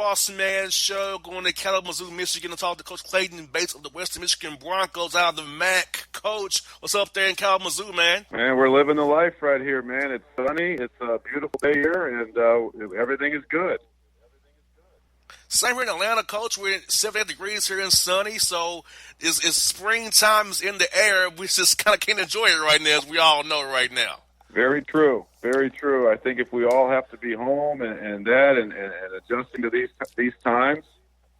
Bossman Show, going to Kalamazoo, Michigan, to talk to Coach Clayton Bates of the Western Michigan Broncos out of the MAC. Coach, what's up there in Kalamazoo, man? Man, we're living the life right here, man. It's sunny. It's a beautiful day here, and everything is good. Same here in Atlanta, Coach. We're at 78 degrees here and sunny, so it's springtime's in the air. We just kind of can't enjoy it right now, as we all know right now. Very true. Very true. I think if we all have to be home and adjusting to these times,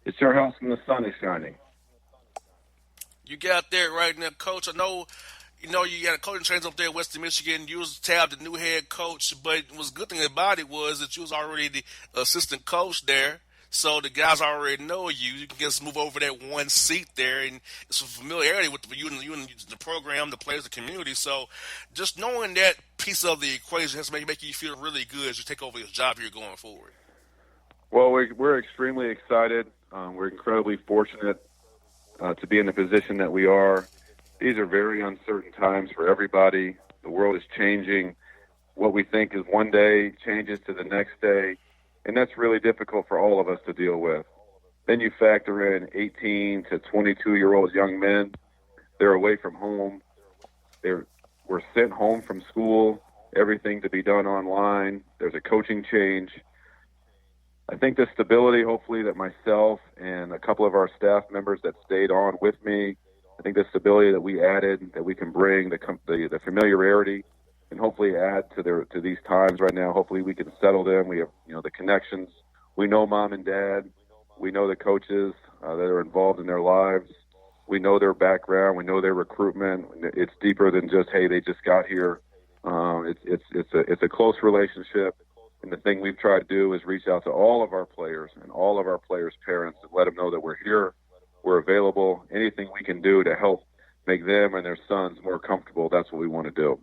it sure helps when the sun is shining. You got there right now, Coach. I know, you got a coaching training up there in Western Michigan. You was tabbed the new head coach, but what's good thing about it was that you was already the assistant coach there. So the guys already know you. You can just move over that one seat there, and it's a familiarity with you and the program, the players, the community. So just knowing that piece of the equation has to make you feel really good as you take over this job here going forward. Well, we're extremely excited. We're incredibly fortunate to be in the position that we are. These are very uncertain times for everybody. The world is changing. What we think is one day changes to the next day. And that's really difficult for all of us to deal with. Then you factor in 18 to 22-year-old young men. They're away from home. We're sent home from school, everything to be done online. There's a coaching change. I think the stability, hopefully, that myself and a couple of our staff members that stayed on with me, I think the stability that we added, that we can bring, the familiarity, and hopefully add to these times right now. Hopefully we can settle them. We have, the connections. We know mom and dad. We know the coaches that are involved in their lives. We know their background. We know their recruitment. It's deeper than just, hey, they just got here. It's a close relationship. And the thing we've tried to do is reach out to all of our players and all of our players' parents and let them know that we're here, we're available. Anything we can do to help make them and their sons more comfortable, that's what we want to do.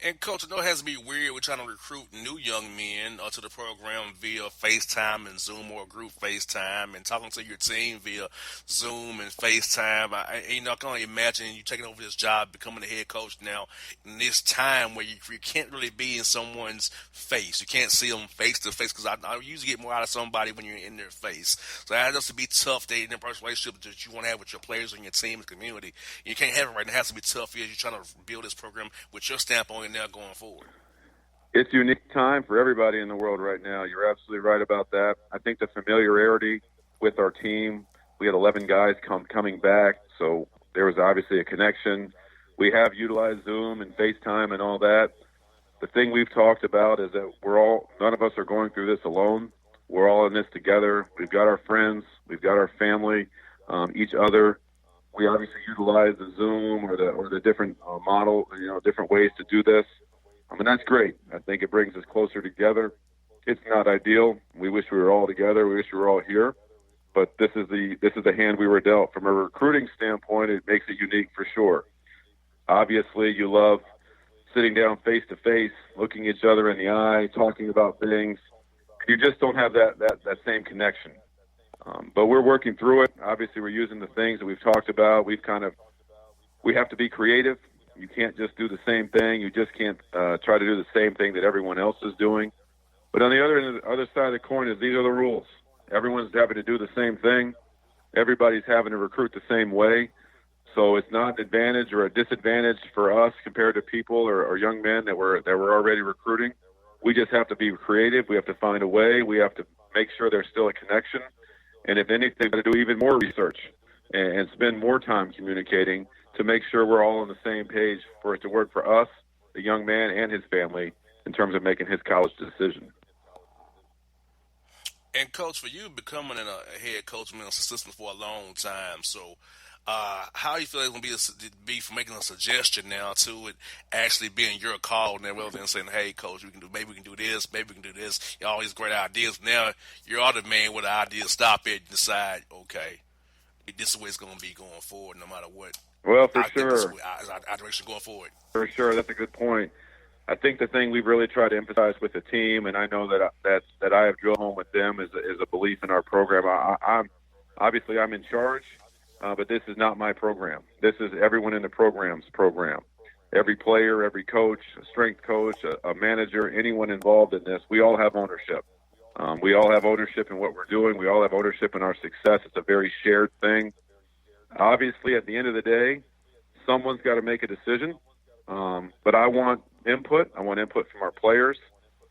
And, Coach, I know it has to be weird. We're trying to recruit new young men to the program via FaceTime and Zoom or group FaceTime and talking to your team via Zoom and FaceTime. I can only imagine you taking over this job, becoming the head coach now in this time where you can't really be in someone's face. You can't see them face to face because I usually get more out of somebody when you're in their face. So that has to be tough day in the personal relationship that you want to have with your players and your team and community. You can't have it right now. It has to be tough as you're trying to build this program with your stamp on it now going forward. It's a unique time for everybody in the world right now. You're absolutely right about that. I think the familiarity with our team, we had 11 guys coming back, so there was obviously a connection. We have utilized Zoom and FaceTime and all that. The thing we've talked about is that none of us are going through this alone. We're all in this together. We've got our friends. We've got our family, each other. We obviously utilize the Zoom or the different model, different ways to do this. That's great. I think it brings us closer together. It's not ideal. We wish we were all together. We wish we were all here. But this is the hand we were dealt. From a recruiting standpoint, it makes it unique for sure. Obviously, you love sitting down face to face, looking each other in the eye, talking about things. You just don't have that same connection. But we're working through it. Obviously, we're using the things that we've talked about. We have to be creative. You can't just do the same thing. You just can't try to do the same thing that everyone else is doing. But on the other side of the coin is these are the rules. Everyone's having to do the same thing. Everybody's having to recruit the same way. So it's not an advantage or a disadvantage for us compared to people or young men that we're already recruiting. We just have to be creative. We have to find a way. We have to make sure there's still a connection. And if anything, we've got to do even more research and spend more time communicating to make sure we're all on the same page for it to work for us, the young man, and his family in terms of making his college decision. And, Coach, for you becoming a head coach, assistant for a long time, so how do you feel it's going to be for making a suggestion now to it actually being your call now rather than saying, hey, Coach, maybe we can do this, maybe we can do this. You all these great ideas. Now you're all the man with the idea. Stop it and decide, okay, this is the way it's going to be going forward no matter what. Well, for sure. This is our direction going forward. For sure. That's a good point. I think the thing we've really tried to emphasize with the team, and I know that I have drilled home with them, is a belief in our program. I'm in charge, but this is not my program. This is everyone in the program's program. Every player, every coach, a strength coach, a manager, anyone involved in this, we all have ownership. We all have ownership in what we're doing. We all have ownership in our success. It's a very shared thing. Obviously, at the end of the day, someone's got to make a decision. But I want input. I want input from our players.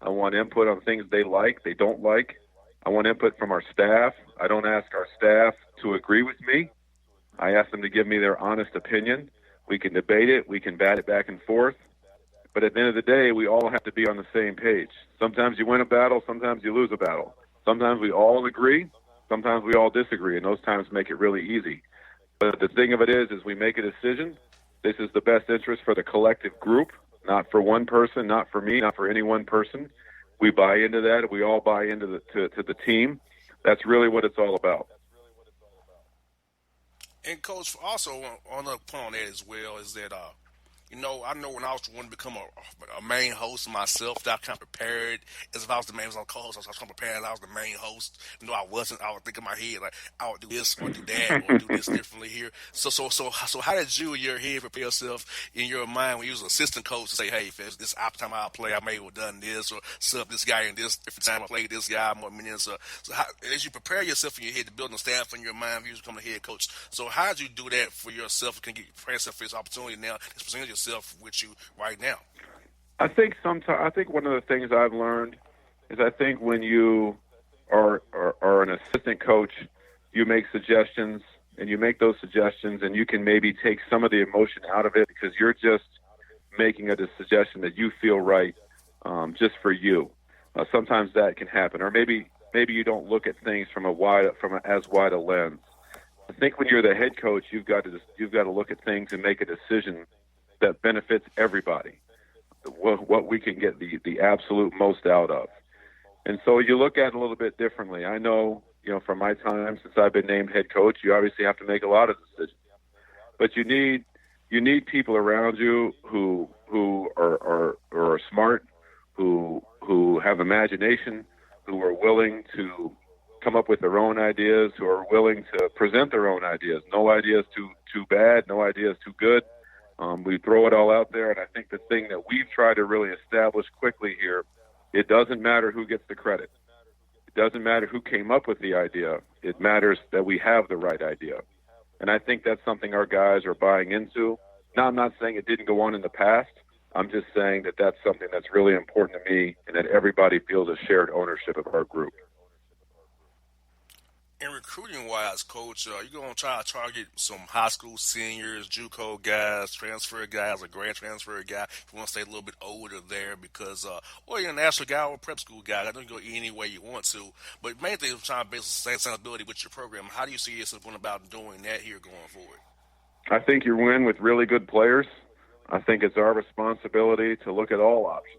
I want input on things they like, they don't like. I want input from our staff. I don't ask our staff to agree with me. I ask them to give me their honest opinion. We can debate it. We can bat it back and forth. But at the end of the day, we all have to be on the same page. Sometimes you win a battle. Sometimes you lose a battle. Sometimes we all agree. Sometimes we all disagree, and those times make it really easy. But the thing of it is we make a decision. This is the best interest for the collective group, not for one person, not for me, not for any one person. We buy into that. We all buy into the team. That's really what it's all about. And coach, also on the point on that as well is that I know when I was wanting to become a main host myself, that I kind of prepared as if I was the main co-host. I was kind of prepared. I was the main host. I wasn't. I would think in my head like I would do this or do that or do this differently here. So how did you in your head prepare yourself in your mind when you was an assistant coach to say, hey, if this time I play, I may have done this or sub this guy in this different time I played this guy more minutes. So how, as you prepare yourself in your head to build a staff in your mind, you become a head coach. So how did you do that for yourself? Can you prepare yourself for this opportunity now? Just present yourself with you right now. I think one of the things I've learned is I think when you are an assistant coach, you make suggestions and you make those suggestions and you can maybe take some of the emotion out of it because you're just making a suggestion that you feel right just for you. Sometimes that can happen, or maybe you don't look at things from as wide a lens. I think when you're the head coach, you've got to look at things and make a decision that benefits everybody, what we can get the absolute most out of. And so you look at it a little bit differently. I know, from my time since I've been named head coach, you obviously have to make a lot of decisions. But you need people around you who are smart, who have imagination, who are willing to come up with their own ideas, who are willing to present their own ideas. No idea is too bad, no idea is too good. We throw it all out there, and I think the thing that we've tried to really establish quickly here, it doesn't matter who gets the credit. It doesn't matter who came up with the idea. It matters that we have the right idea. And I think that's something our guys are buying into. Now, I'm not saying it didn't go on in the past. I'm just saying that that's something that's really important to me and that everybody feels a shared ownership of our group. And recruiting-wise, Coach, you're going to try to target some high school seniors, JUCO guys, transfer guys, a grad transfer guy. You want to stay a little bit older there because, or you're a national guy or a prep school guy. I don't go any way you want to. But main thing is trying to build sustainability with your program. How do you see yourself going about doing that here going forward? I think you win with really good players. I think it's our responsibility to look at all options.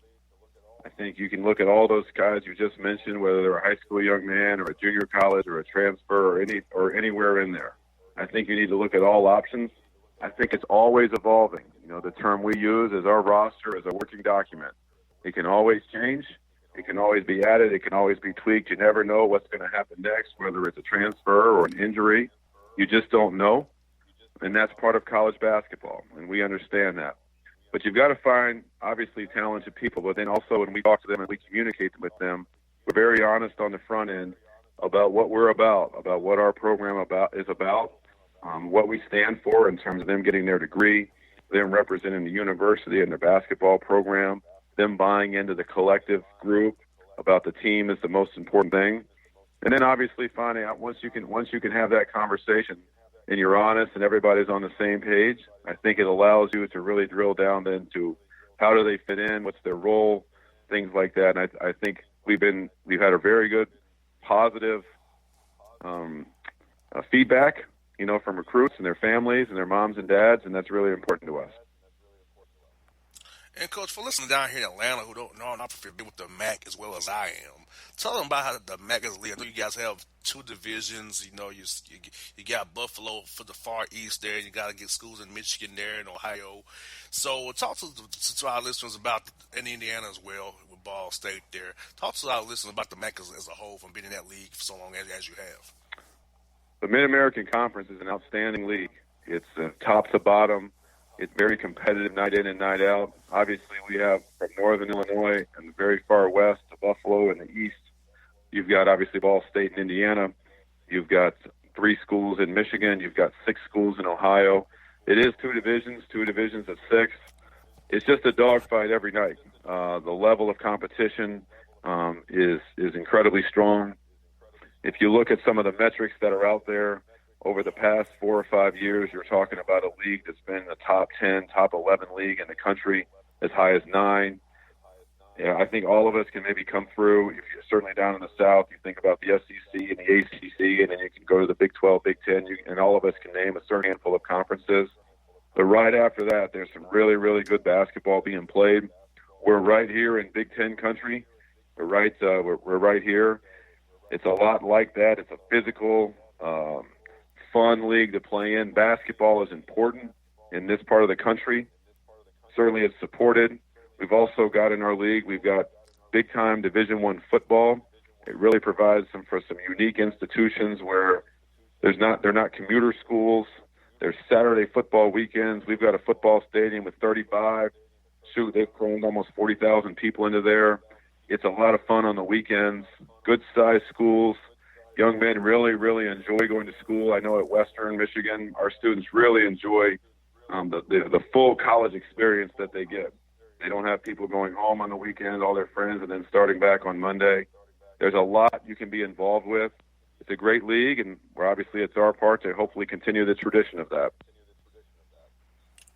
I think you can look at all those guys you just mentioned, whether they're a high school young man or a junior college or a transfer or anywhere in there. I think you need to look at all options. I think it's always evolving. The term we use is our roster is a working document. It can always change. It can always be added. It can always be tweaked. You never know what's going to happen next, whether it's a transfer or an injury. You just don't know. And that's part of college basketball, and we understand that. But you've got to find, obviously, talented people. But then also when we talk to them and we communicate with them, we're very honest on the front end about what we're about what our program is about, what we stand for in terms of them getting their degree, them representing the university and their basketball program, them buying into the collective group about the team is the most important thing. And then obviously finding out once you can have that conversation and you're honest and everybody's on the same page, I think it allows you to really drill down into how do they fit in, what's their role, things like that. And I think we've had a very good positive feedback, from recruits and their families and their moms and dads, and that's really important to us. And, Coach, for listeners down here in Atlanta who don't know, I'm not familiar with the MAC as well as I am, tell them about how the MAC is league. I know you guys have two divisions. You got Buffalo for the Far East there. You got to get schools in Michigan there and Ohio. So talk to our listeners about, in Indiana as well, with Ball State there. Talk to our listeners about the MAC as a whole from being in that league for so long as you have. The Mid-American Conference is an outstanding league. It's top to bottom. It's very competitive night in and night out. Obviously, we have from northern Illinois and the very far west to Buffalo in the east. You've got obviously Ball State in Indiana. You've got 3 schools in Michigan. You've got 6 schools in Ohio. It is 2 divisions of 6. It's just a dogfight every night. The level of competition is incredibly strong. If you look at some of the metrics that are out there over the past 4 or 5 years, you're talking about a league that's been the top 10, top 11 league in the country, as high as 9. Yeah, I think all of us can maybe come through. If you're certainly down in the South, you think about the SEC and the ACC, and then you can go to the Big 12, Big 10, and all of us can name a certain handful of conferences. But right after that, there's some really, really good basketball being played. We're right here in Big 10 country. We're right here. It's a lot like that. It's a physical, fun league to play in. Basketball is important in this part of the country. Certainly it's supported. We've also got in our league, we've got big-time Division I football. It really provides for some unique institutions where they're not commuter schools. There's Saturday football weekends. We've got a football stadium with 35. Shoot, they've crammed almost 40,000 people into there. It's a lot of fun on the weekends. Good-sized schools. Young men really, really enjoy going to school. I know at Western Michigan, our students really enjoy the full college experience that they get. They don't have people going home on the weekend, all their friends, and then starting back on Monday. There's a lot you can be involved with. It's a great league, and obviously it's our part to hopefully continue the tradition of that.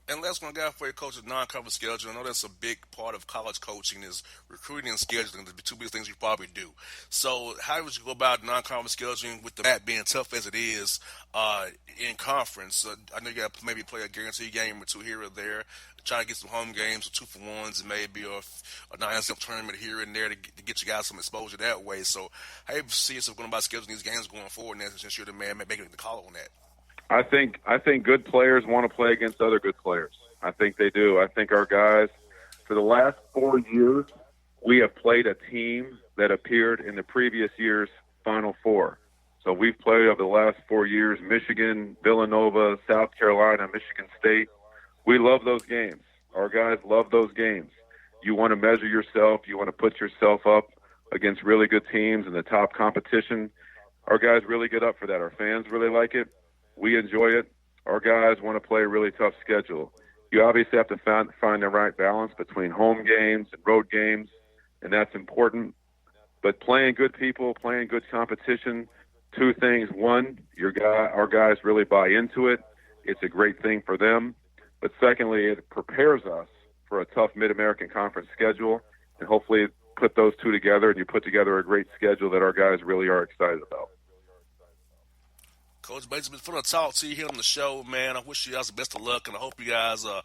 And last one I got for you, Coach, is non-conference scheduling. I know that's a big part of college coaching is recruiting and scheduling, the 2 big things you probably do. So how would you go about non-conference scheduling with that being tough as it is in conference? I know you got to maybe play a guaranteed game or 2 here or there, try to get some home games or 2-for-1s maybe, or a non-NCAA tournament here and there to get you guys some exposure that way. So how do you see yourself going about scheduling these games going forward, and since you're the man making the call on that? I think good players want to play against other good players. I think they do. I think our guys, for the last 4 years, we have played a team that appeared in the previous year's Final Four. So we've played over the last 4 years Michigan, Villanova, South Carolina, Michigan State. We love those games. Our guys love those games. You want to measure yourself. You want to put yourself up against really good teams in the top competition. Our guys really get up for that. Our fans really like it. We enjoy it. Our guys want to play a really tough schedule. You obviously have to find the right balance between home games and road games, and that's important. But playing good people, playing good competition, 2 things. One, our guys really buy into it. It's a great thing for them. But secondly, it prepares us for a tough Mid-American Conference schedule, and hopefully put those 2 together, and you put together a great schedule that our guys really are excited about. Coach Bates, it's been fun to talk to you here on the show, man. I wish you guys the best of luck, and I hope you guys a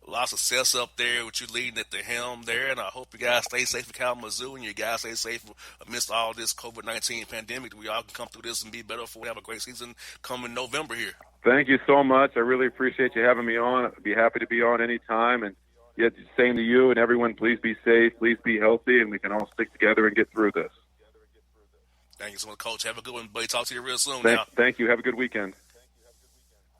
lot of success up there with you leading at the helm there, and I hope you guys stay safe in Kalamazoo, and you guys stay safe amidst all this COVID-19 pandemic. We all can come through this and be better for we have a great season coming November here. Thank you so much. I really appreciate you having me on. I'd be happy to be on anytime, and yet same to you and everyone. Please be safe, please be healthy, and we can all stick together and get through this. Thank you so much, Coach. Have a good one, buddy. Talk to you real soon. Thank you. Have a good weekend.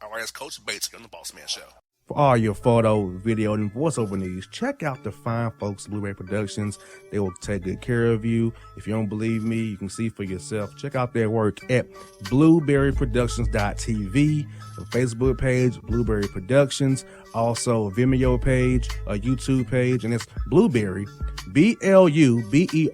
All right, it's Coach Bates here on the Bossman Show. For all your photo, video, and voiceover needs, check out the fine folks at Blueberry Productions. They will take good care of you. If you don't believe me, you can see for yourself. Check out their work at blueberryproductions.tv, the Facebook page, Blueberry Productions, also a Vimeo page, a YouTube page, and it's Blueberry, BLUBERRY,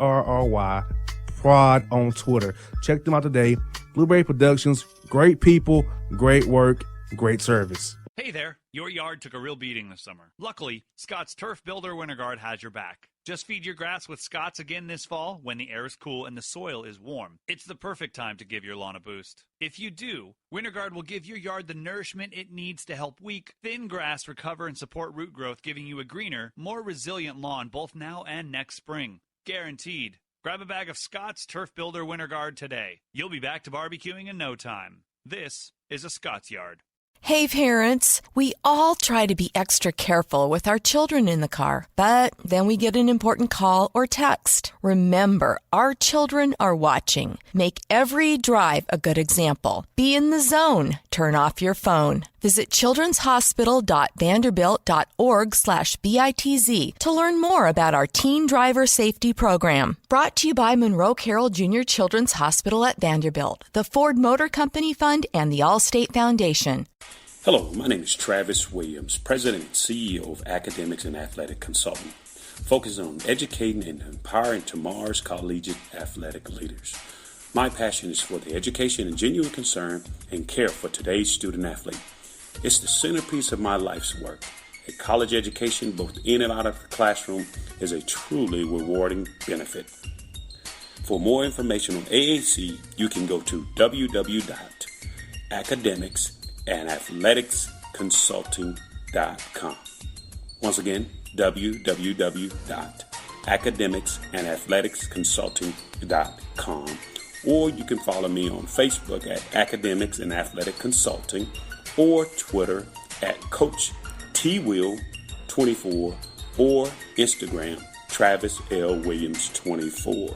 Prod on Twitter. Check them out today. Blueberry Productions, great people, great work, great service. Hey there, your yard took a real beating this summer. Luckily, Scott's Turf Builder Winter Guard has your back. Just feed your grass with Scott's again this fall when the air is cool and the soil is warm. It's the perfect time to give your lawn a boost. If you do, Winter Guard will give your yard the nourishment it needs to help weak, thin grass recover and support root growth, giving you a greener, more resilient lawn both now and next spring. Guaranteed. Grab a bag of Scott's Turf Builder Winter Guard today. You'll be back to barbecuing in no time. This is a Scott's Yard. Hey parents, we all try to be extra careful with our children in the car, but then we get an important call or text. Remember, our children are watching. Make every drive a good example. Be in the zone. Turn off your phone. Visit childrenshospital.vanderbilt.org/BITZ to learn more about our Teen Driver Safety Program. Brought to you by Monroe Carroll Jr. Children's Hospital at Vanderbilt, the Ford Motor Company Fund, and the Allstate Foundation. Hello, my name is Travis Williams, President and CEO of Academics and Athletic Consulting, focusing on educating and empowering tomorrow's collegiate athletic leaders. My passion is for the education and genuine concern and care for today's student athlete. It's the centerpiece of my life's work. A college education, both in and out of the classroom, is a truly rewarding benefit. For more information on AAC, you can go to www.academicsandathleticsconsulting.com. Once again, www.academicsandathleticsconsulting.com. Or you can follow me on Facebook at Academics and Athletic Consulting, or Twitter at Coach TWill24, or Instagram Travis L. Williams 24.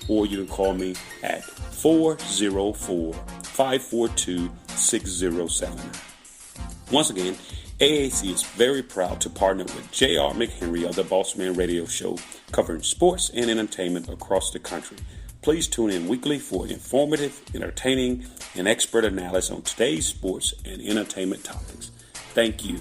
Or you can call me at 404-542-6079. Once again, AAC is very proud to partner with J.R. McHenry of the Bossman Radio Show, covering sports and entertainment across the country. Please tune in weekly for informative, entertaining, and expert analysis on today's sports and entertainment topics. Thank you.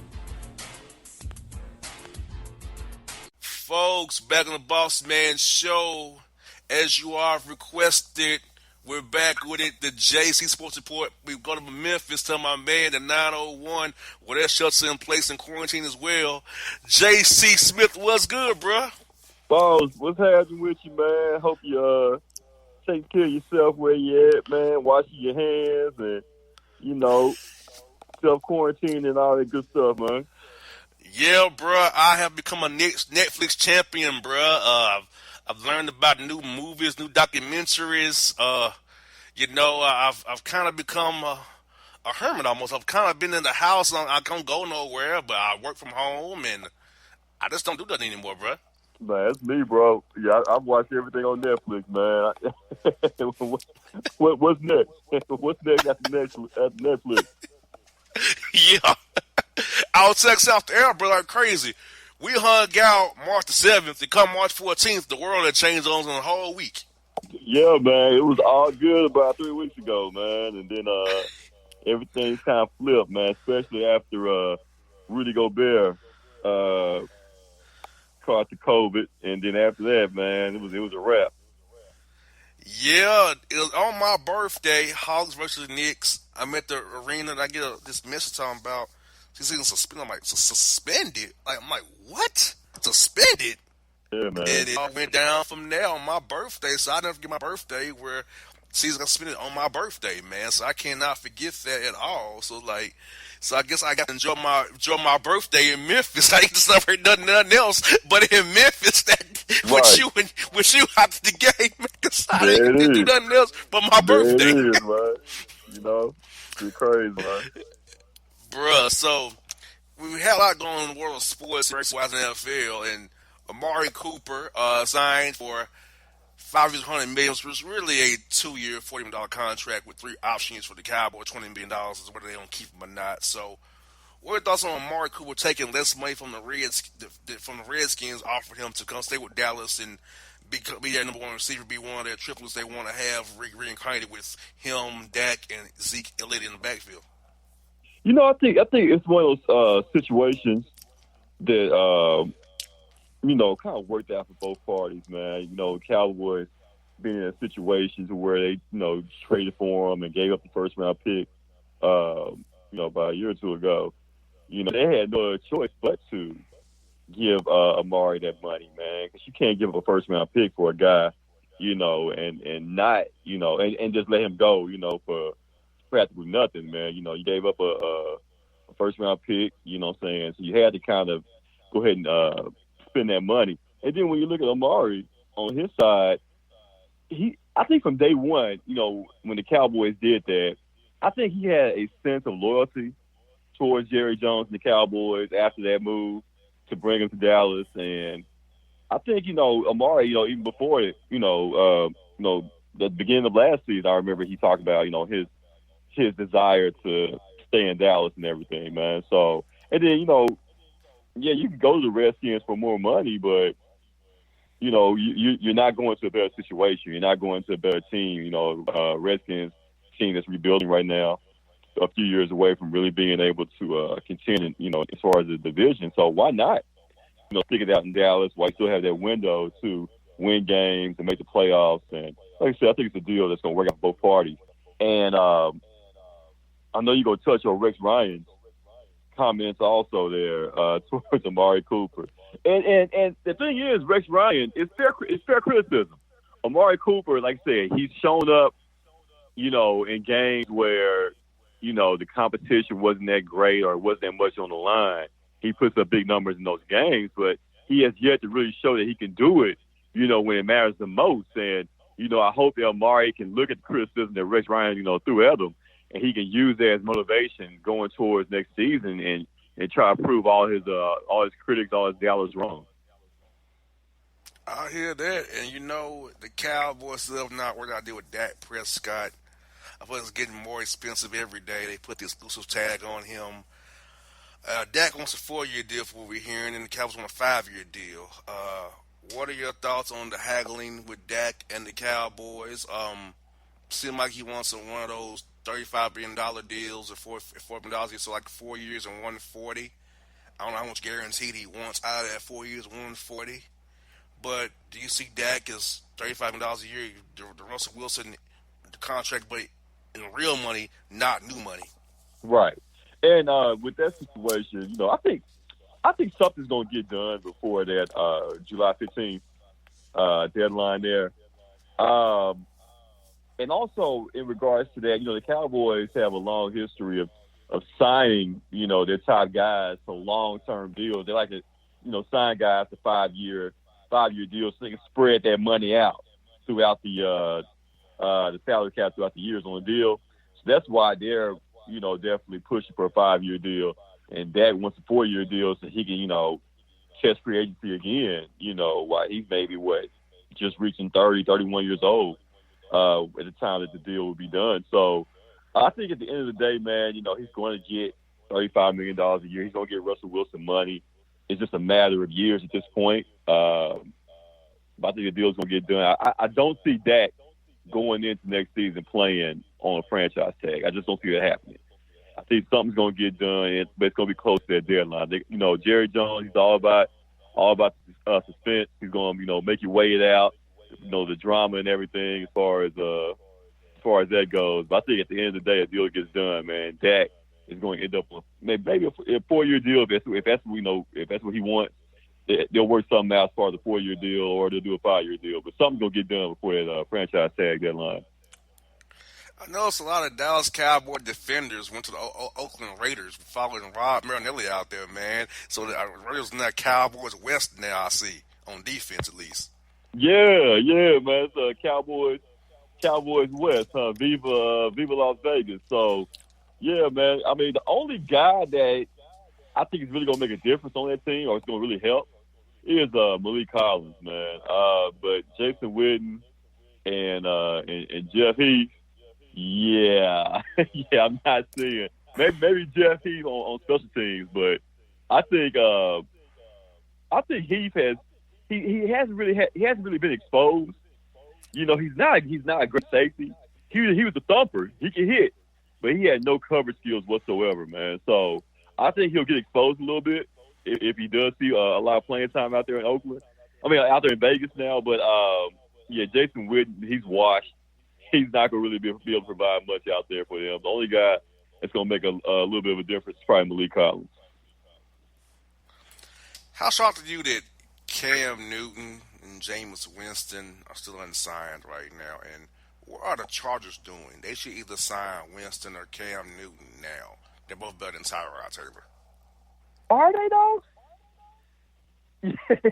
Folks, back on the Bossman Show, as you are requested, we're back with it, the JC Sports Report. We've gone to Memphis, tell my man, the 901, where they're shelter in place in quarantine as well. JC Smith, what's good, bruh? Boss, what's happening with you, man? Hope you taking care of yourself where you at, man. Washing your hands and, self-quarantine and all that good stuff, man. Yeah, bruh, I have become a Netflix champion, bruh. I've learned about new movies, new documentaries. I've kind of become a hermit almost. I've kind of been in the house. I don't go nowhere, but I work from home, and I just don't do that anymore, bruh. Man, that's me, bro. Yeah, I watch everything on Netflix, man. What's next? What's next after Netflix? Yeah. I was texting out the air, bro, like crazy. We hung out March the 7th, and come March 14th, the world had changed on the whole week. Yeah, man, it was all good about 3 weeks ago, man, and then everything's kind of flipped, man, especially after Rudy Gobert caught the COVID, and then after that, man, it was a wrap. Yeah, it was on my birthday, Hawks versus Knicks. I'm at the arena, and I get this message talking about he's getting suspended. I'm like, suspended? I'm like, what? Suspended? Yeah, man. And it all went down from there on my birthday, so I never forget my birthday where season got suspended on my birthday, man. So I cannot forget that at all. So I guess I got to enjoy my birthday in Memphis. I ain't to celebrate nothing else, but in Memphis, with you after the game, because I didn't do nothing else but my birthday. It is, man. It's crazy, man. Bruh, so we had a lot going on in the world of sports, race-wise in the NFL, and Amari Cooper signed for 5 years, $100 million, which was really a 2-year, $40 million contract with 3 options for the Cowboys. $20 million is whether they don't keep him or not. So, what are your thoughts on Amari Cooper taking less money from the Redskins, offered him to come stay with Dallas and be their number one receiver, be one of their triplets they want to have reincarnated with him, Dak, and Zeke Elliott in the backfield? I think it's one of those situations that kind of worked out for both parties, man. Cowboys being in a situation where they traded for him and gave up the first round pick, about a year or two ago. They had no choice but to give Amari that money, man, because you can't give up a first round pick for a guy, and not, and just let him go, for practically nothing, man. You gave up a first-round pick, you know what I'm saying? So you had to kind of go ahead and spend that money. And then when you look at Amari, on his side, I think from day one, when the Cowboys did that, I think he had a sense of loyalty towards Jerry Jones and the Cowboys after that move to bring him to Dallas. And I think, Amari, even before it, the beginning of last season, I remember he talked about, his desire to stay in Dallas and everything, man. So, and then, yeah, you can go to the Redskins for more money, but, you're not going to a better situation. You're not going to a better team. Redskins team that's rebuilding right now, a few years away from really being able to contend, as far as the division. So why not, stick it out in Dallas while you still have that window to win games and make the playoffs? And like I said, I think it's a deal that's going to work out for both parties. And I know you're going to touch on Rex Ryan's comments also there towards Amari Cooper. And the thing is, Rex Ryan, it's fair criticism. Amari Cooper, like I said, he's shown up, in games where, the competition wasn't that great or wasn't that much on the line. He puts up big numbers in those games, but he has yet to really show that he can do it, when it matters the most. And, I hope that Amari can look at the criticism that Rex Ryan, threw at him, and he can use that as motivation going towards next season and try to prove all his critics, all his doubters wrong. I hear that, and the Cowboys still have not worked out a deal with Dak Prescott. I thought it's getting more expensive every day. They put the exclusive tag on him. Dak wants a 4-year deal for what we're hearing, and the Cowboys want a 5-year deal. What are your thoughts on the haggling with Dak and the Cowboys? Seems like he wants one of those $35 billion deals or $4 billion, so like 4 years and 140. I don't know how much guaranteed he wants out of that 4 years, 140. But do you see Dak as $35 million a year, the Russell Wilson contract, but in real money, not new money? Right. And with that situation, I think something's going to get done before that July 15th deadline there. And also in regards to that, the Cowboys have a long history of signing, their top guys to long-term deals. They like to, sign guys to 5-year deals so they can spread that money out throughout the salary cap throughout the years on the deal. So that's why they're, definitely pushing for a 5-year deal. And Dak wants a 4-year deal so he can, test free agency again, while he's maybe, just reaching 30, 31 years old at the time that the deal will be done. So I think at the end of the day, man, he's going to get $35 million a year. He's going to get Russell Wilson money. It's just a matter of years at this point. But I think the deal's going to get done. I don't see Dak going into next season playing on a franchise tag. I just don't see that happening. I think something's going to get done, but it's going to be close to that deadline. Jerry Jones, he's all about suspense. He's going to, make you weigh it out, the drama and everything as far as that goes. But I think at the end of the day, a deal gets done, man. Dak is going to end up with maybe a 4-year deal if that's what he wants. They'll work something out as far as a 4-year deal, or they'll do a 5-year deal. But something's going to get done before that franchise tag deadline. I noticed a lot of Dallas Cowboy defenders went to the Oakland Raiders, following Rob Marinelli out there, man. So the Raiders now Cowboys West now, I see, on defense at least. Yeah, man. It's Cowboys West, huh? Viva Las Vegas. So, yeah, man. I mean, the only guy that I think is really going to make a difference on that team, or it's going to really help, is Malik Collins, man. But Jason Witten and Jeff Heath, yeah, I'm not seeing. Maybe Jeff Heath on special teams, but I think Heath has he hasn't really been exposed. He's not a great safety. He was a thumper. He can hit, but he had no coverage skills whatsoever, man. So I think he'll get exposed a little bit if he does see a lot of playing time out there in Oakland. I mean, out there in Vegas now. But Jason Witten, he's washed. He's not going to really be able to provide much out there for them. The only guy that's going to make a little bit of a difference is probably Malik Collins. How shocked are you that Cam Newton and Jameis Winston are still unsigned right now? And what are the Chargers doing? They should either sign Winston or Cam Newton now. They're both better than Tyrod Taylor. Are they though?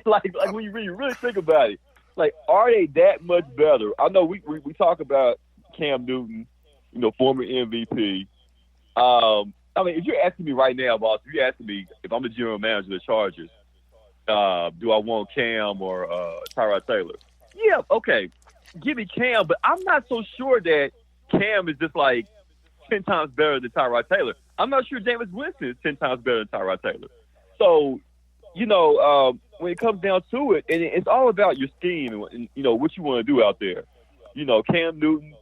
like when you really think about it, like, are they that much better? I know we talk about Cam Newton, former MVP. I mean, if you're asking me right now, boss, if you're asking me if I'm the general manager of the Chargers, do I want Cam or Tyrod Taylor? Yeah, okay, give me Cam, but I'm not so sure that Cam is just like 10 times better than Tyrod Taylor. I'm not sure Jameis Winston is 10 times better than Tyrod Taylor. So, when it comes down to it, and it's all about your scheme and what you want to do out there. Cam Newton,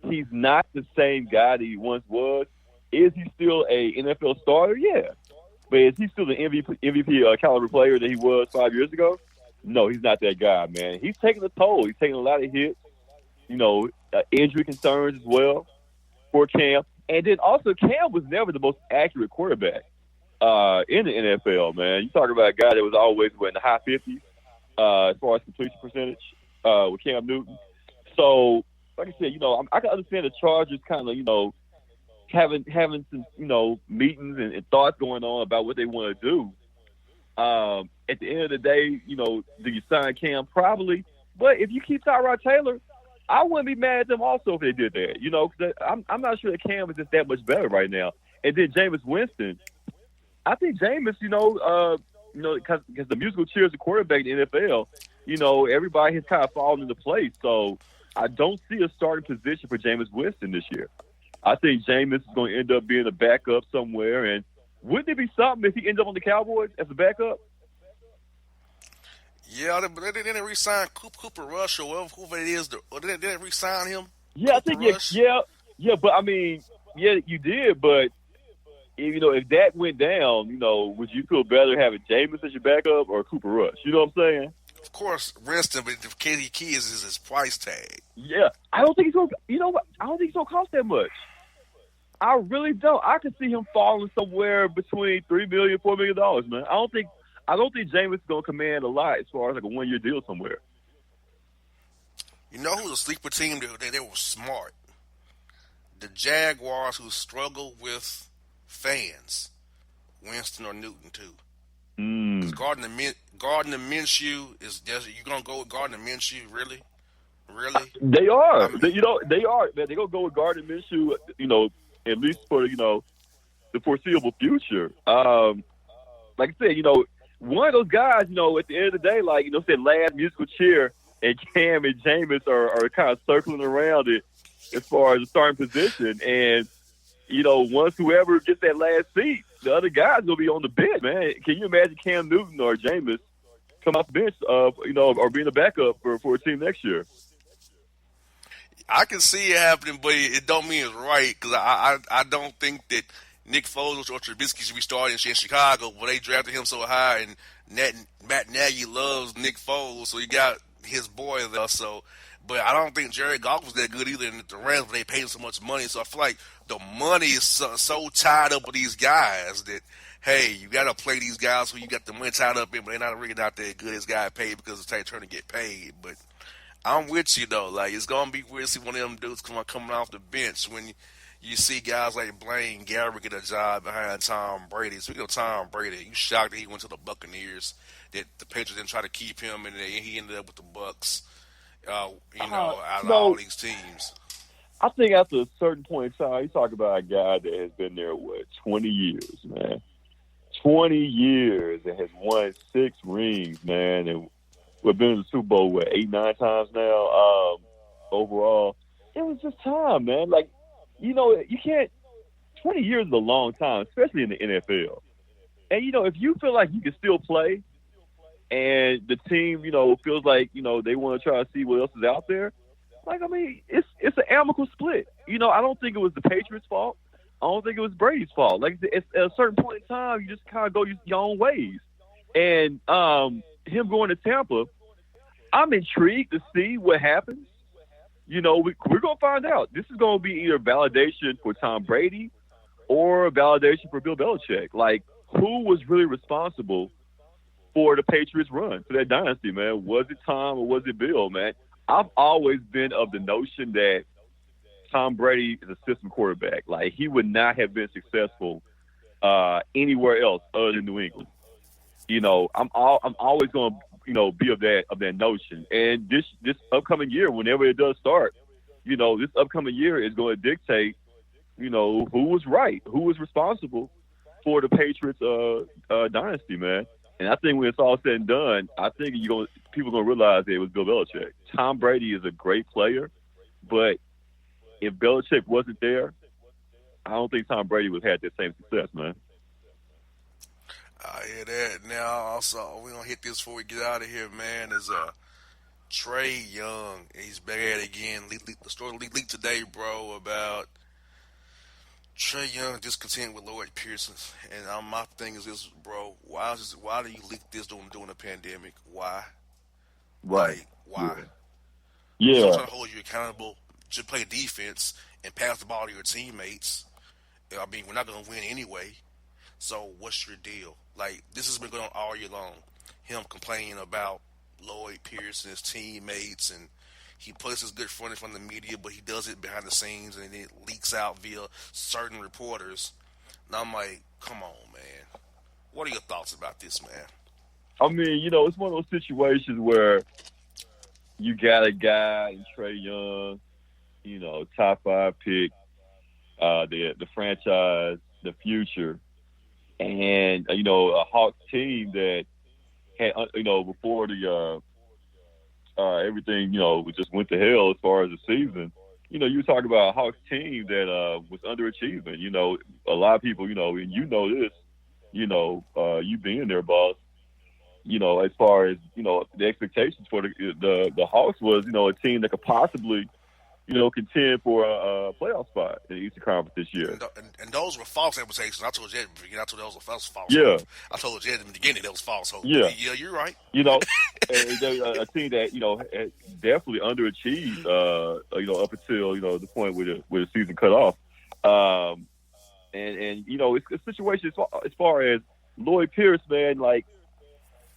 he's not the same guy that he once was. Is he still a NFL starter? Yeah. But is he still the MVP caliber player that he was 5 years ago? No, he's not that guy, man. He's taking a toll. He's taking a lot of hits, injury concerns as well for Cam. And then also, Cam was never the most accurate quarterback in the NFL, man. You talk about a guy that was always in the high 50s as far as completion percentage with Cam Newton. So, like I said, I can understand the Chargers kind of, having some, meetings and thoughts going on about what they want to do. At the end of the day, do you sign Cam? Probably. But if you keep Tyrod Taylor, I wouldn't be mad at them also if they did that. Because I'm not sure that Cam is just that much better right now. And then Jameis Winston, I think Jameis, because the musical chairs the quarterback in the NFL, everybody has kind of fallen into place. So I don't see a starting position for Jameis Winston this year. I think Jameis is going to end up being a backup somewhere. And wouldn't it be something if he ends up on the Cowboys as a backup? Yeah, but they didn't re-sign Cooper Rush or whoever it is. They didn't re-sign him. Yeah, Cooper I think Rush? yeah. But I mean, yeah, you did. But if that went down, would you feel better having Jameis as your backup or Cooper Rush? You know what I'm saying? Of course, Winston, but the key is his price tag. Yeah, I don't think he's gonna. You know what? I don't think he's gonna cost that much. I really don't. I could see him falling somewhere between $3 million, $4 million, man. I don't think Jameis is gonna command a lot as far as like a 1-year deal somewhere. You know who's a sleeper team? They were smart. The Jaguars, who struggle with fans, Winston or Newton too. Because Gardner Minshew is just, you gonna go with Gardner Minshew? Really? They are. I mean, they are. Man, they gonna go with Gardner Minshew. At least for the foreseeable future. Like I said, one of those guys, at the end of the day, like said last musical chair, and Cam and Jameis are kind of circling around it as far as the starting position. And once whoever gets that last seat, the other guys will be on the bench, man. Can you imagine Cam Newton or Jameis come off the bench, or being a backup for a team next year? I can see it happening, but it don't mean it's right, because I don't think that Nick Foles or Trubisky should be starting in Chicago, but they drafted him so high, and Matt Nagy loves Nick Foles, so he got his boy there. So, but I don't think Jared Goff was that good either in the Rams, but they paid him so much money. So I feel like the money is so tied up with these guys that, hey, you got to play these guys who you got the money tied up in, but they're not really not that good as guy paid because it's trying to get paid. But I'm with you, though. Like, it's going to be weird to see one of them dudes coming off the bench when you see guys like Blaine Gabbert get a job behind Tom Brady. Speaking of Tom Brady, you shocked that he went to the Buccaneers, that the Patriots didn't try to keep him, and he ended up with the Bucs, out of all these teams. I think after a certain point in time, you talk about a guy that has been there, 20 years, man. 20 years and has won 6 rings, man, and we've been in the Super Bowl, 8, 9 times now, overall. It was just time, man. Like, you can't – 20 years is a long time, especially in the NFL. And, if you feel like you can still play and the team, feels like, they want to try to see what else is out there, like, I mean, it's an amicable split. I don't think it was the Patriots' fault. I don't think it was Brady's fault. Like, at a certain point in time, you just kind of go your own ways. And him going to Tampa, I'm intrigued to see what happens. We're going to find out. This is going to be either validation for Tom Brady or validation for Bill Belichick. Like, who was really responsible for the Patriots' run, for that dynasty, man? Was it Tom or was it Bill, man? I've always been of the notion that Tom Brady is a system quarterback. Like, he would not have been successful anywhere else other than New England. I'm always going to be of that notion. And this upcoming year, whenever it does start, this upcoming year is going to dictate who was right, who was responsible for the Patriots dynasty, man. And I think when it's all said and done, I think people are gonna realize that it was Bill Belichick. Tom Brady is a great player, but if Belichick wasn't there, I don't think Tom Brady would have had that same success, man. I hear that. Now, also, we're going to hit this before we get out of here, man, is Trey Young. He's bad again. The story leaked today, bro, about Trey Young discontent with Lloyd Pearson. And my thing is this, bro, why do you leak this during the pandemic? Why? Right. Like, why? Yeah. He's not trying to hold you accountable. Just play defense and pass the ball to your teammates. I mean, we're not going to win anyway. So what's your deal? Like, this has been going on all year long. Him complaining about Lloyd Pierce and his teammates, and he puts his good front in front of the media, but he does it behind the scenes, and it leaks out via certain reporters. And I'm like, come on, man. What are your thoughts about this, man? I mean, it's one of those situations where you got a guy in Trey Young, top 5 pick, the franchise, the future, and a Hawks team that had before the everything just went to hell as far as the season. You talk about a Hawks team that was underachieving. A lot of people, and this, you being there, boss. As far as the expectations for the Hawks was, a team that could possibly contend for a playoff spot in the Eastern Conference this year. And those were false expectations. I told Jed in the beginning. I told those were false. Yeah. I told Jed in the beginning that was false hope. Yeah. Yeah, you're right. And a team that had definitely underachieved. Up until the point where the season cut off. And it's a situation as far as Lloyd Pierce, man. Like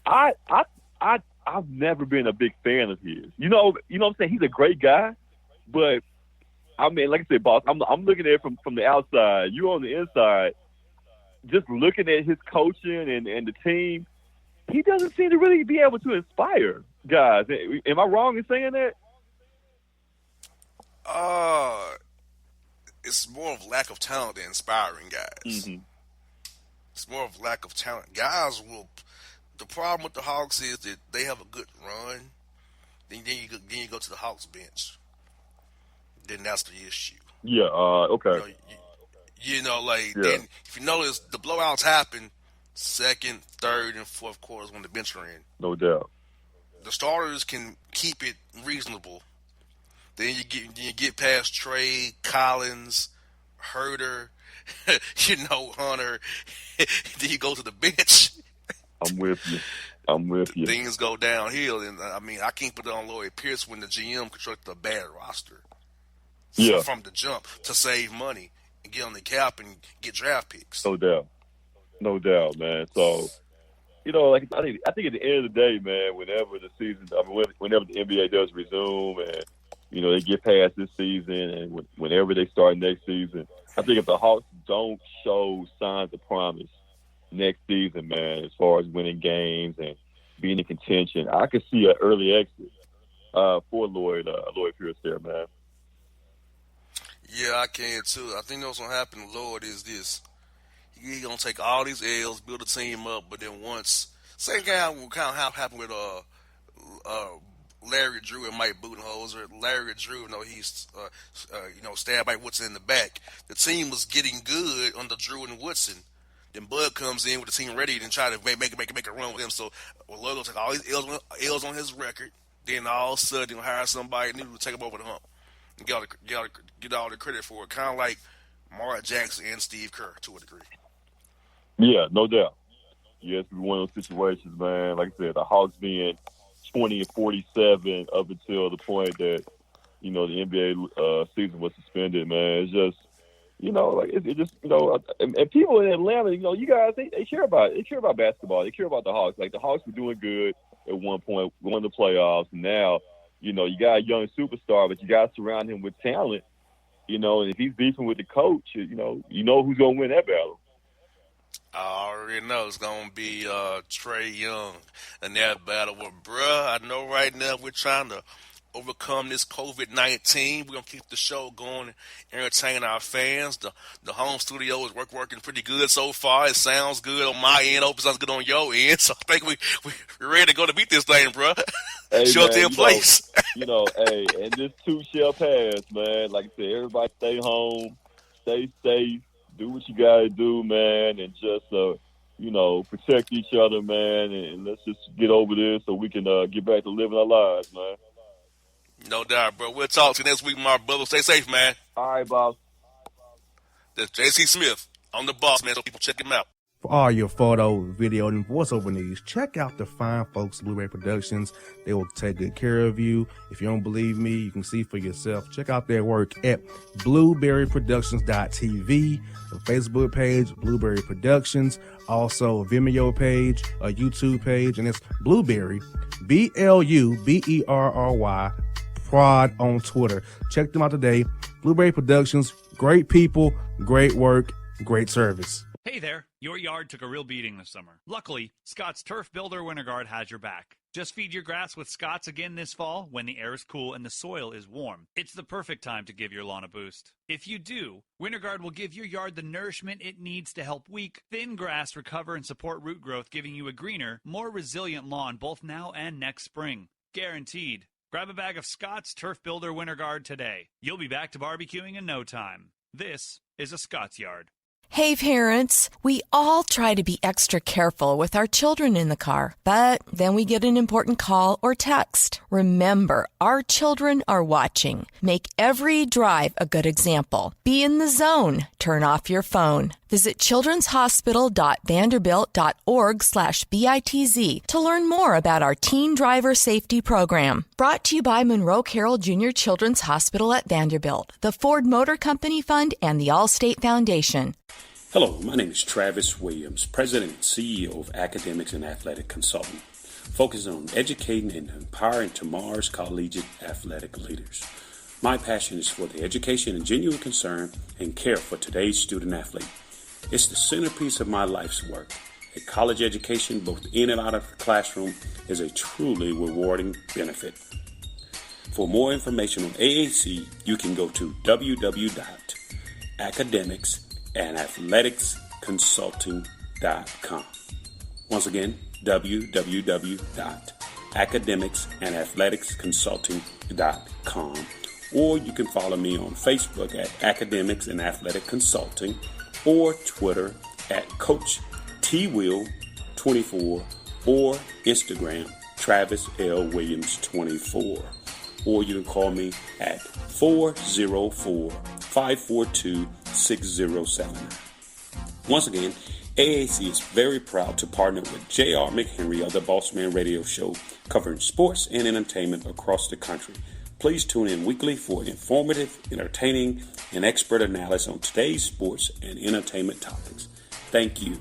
I've never been a big fan of his. You know what I'm saying? He's a great guy. But I mean, like I said, boss, I'm looking at it from the outside. You on the inside, just looking at his coaching and the team. He doesn't seem to really be able to inspire guys. Am I wrong in saying that? It's more of lack of talent than inspiring guys. Mm-hmm. It's more of lack of talent. Guys will. The problem with the Hawks is that they have a good run. Then you go to the Hawks bench. Then that's the issue. Yeah. Okay. Then if you notice, the blowouts happen second, third, and fourth quarters when the bench are in. No doubt. The starters can keep it reasonable. Then you get past Trey, Collins, Herter, Hunter. Then you go to the bench. I'm with you. Things go downhill, and I mean, I can't put it on Lloyd Pierce when the GM constructed a bad roster. Yeah. From the jump to save money and get on the cap and get draft picks. No doubt, man. So, I think at the end of the day, man, whenever the season, whenever the NBA does resume and they get past this season and whenever they start next season, I think if the Hawks don't show signs of promise next season, man, as far as winning games and being in contention, I could see an early exit for Lloyd Pierce there, man. Yeah, I can too. I think what's gonna happen to Lloyd is this: he's gonna take all these L's, build a team up, but then once same kind of happened with Larry Drew and Mike Budenholzer. Larry Drew, he's stabbed by Woodson in the back. The team was getting good under Drew and Woodson. Then Bud comes in with the team ready and try to make a run with him. So Lloyd will take all these L's on his record. Then all of a sudden he'll hire somebody new to take him over the hump and get all the credit for it. Kind of like Mark Jackson and Steve Kerr to a degree. Yeah, no doubt. Yeah, it's one of those situations, man. Like I said, the Hawks being 20-47 up until the point that the NBA season was suspended, man. It's just it just and people in Atlanta, you guys they care about it. They care about basketball. They care about the Hawks. Like the Hawks were doing good at one point, won the playoffs, and now you got a young superstar, but you got to surround him with talent. And if he's beefing with the coach, you know who's gonna win that battle. I already know it's going to be Trey Young in that battle. Well, bruh, I know right now we're trying to overcome this COVID-19. We're going to keep the show going, entertain our fans. The home studio is working pretty good so far. It sounds good on my end. Hope it sounds good on your end. So I think we're ready to go to beat this thing, bro. Hey, Shelter man, in place. Hey, and this too shall pass, man. Like I said, everybody stay home, stay safe, do what you got to do, man, and just, protect each other, man, and let's just get over this so we can get back to living our lives, man. No doubt, bro. We'll talk to you next week, my brother. Stay safe, man. All right, boss. That's J.C. Smith on the Bossman, so people check him out. For all your photo, video, and voiceover needs, check out the fine folks Blu-ray Productions. They will take good care of you. If you don't believe me, you can see for yourself. Check out their work at blueberryproductions.tv, the Facebook page, Blueberry Productions, also a Vimeo page, a YouTube page, and it's Blueberry, BLUBERRY, Prod on Twitter. Check them out today. Blueberry Productions, great people, great work, great service. Hey there, your yard took a real beating this summer. Luckily, Scott's Turf Builder Winter Guard has your back. Just feed your grass with Scott's again this fall when the air is cool and the soil is warm. It's the perfect time to give your lawn a boost. If you do, Winter Guard will give your yard the nourishment it needs to help weak, thin grass recover and support root growth, giving you a greener, more resilient lawn both now and next spring. Guaranteed. Grab a bag of Scott's Turf Builder Winter Guard today. You'll be back to barbecuing in no time. This is a Scott's Yard. Hey parents, we all try to be extra careful with our children in the car, but then we get an important call or text. Remember, our children are watching. Make every drive a good example. Be in the zone. Turn off your phone. Visit childrenshospital.vanderbilt.org/BITZ to learn more about our teen driver safety program. Brought to you by Monroe Carroll Jr. Children's Hospital at Vanderbilt, the Ford Motor Company Fund, and the Allstate Foundation. Hello, my name is Travis Williams, President and CEO of Academics and Athletic Consulting, focusing on educating and empowering tomorrow's collegiate athletic leaders. My passion is for the education and genuine concern and care for today's student athlete. It's the centerpiece of my life's work. A college education, both in and out of the classroom, is a truly rewarding benefit. For more information on AAC, you can go to www.academicsandathleticsconsulting.com. Once again, www.academicsandathleticsconsulting.com. Or you can follow me on Facebook at Academics and Athletic Consulting, or Twitter at Coach TWill24, or Instagram Travis L. Williams 24. Or you can call me at 404-542-6079. Once again, AAC is very proud to partner with J.R. McHenry of the Bossman Radio Show, covering sports and entertainment across the country. Please tune in weekly for informative, entertaining, and expert analysis on today's sports and entertainment topics. Thank you.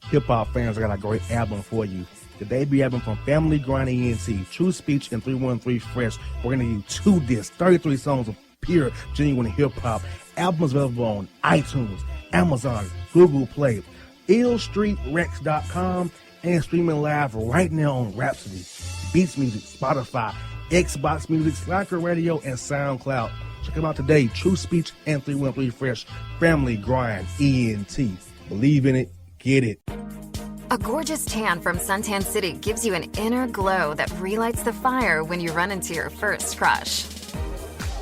Hip-hop fans, I got a great album for you. The debut album from Family Grind ENT, True Speech and 313 Fresh. We're going to give you 2 discs, 33 songs of pure, genuine hip-hop. Albums available on iTunes, Amazon, Google Play, illstreetrex.com, and streaming live right now on Rhapsody, Beats Music, Spotify, Xbox Music, Slacker Radio, and SoundCloud. Check them out today. True Speech and 313 Fresh. Family Grind ENT. Believe in it. Get it. A gorgeous tan from Suntan City gives you an inner glow that relights the fire when you run into your first crush.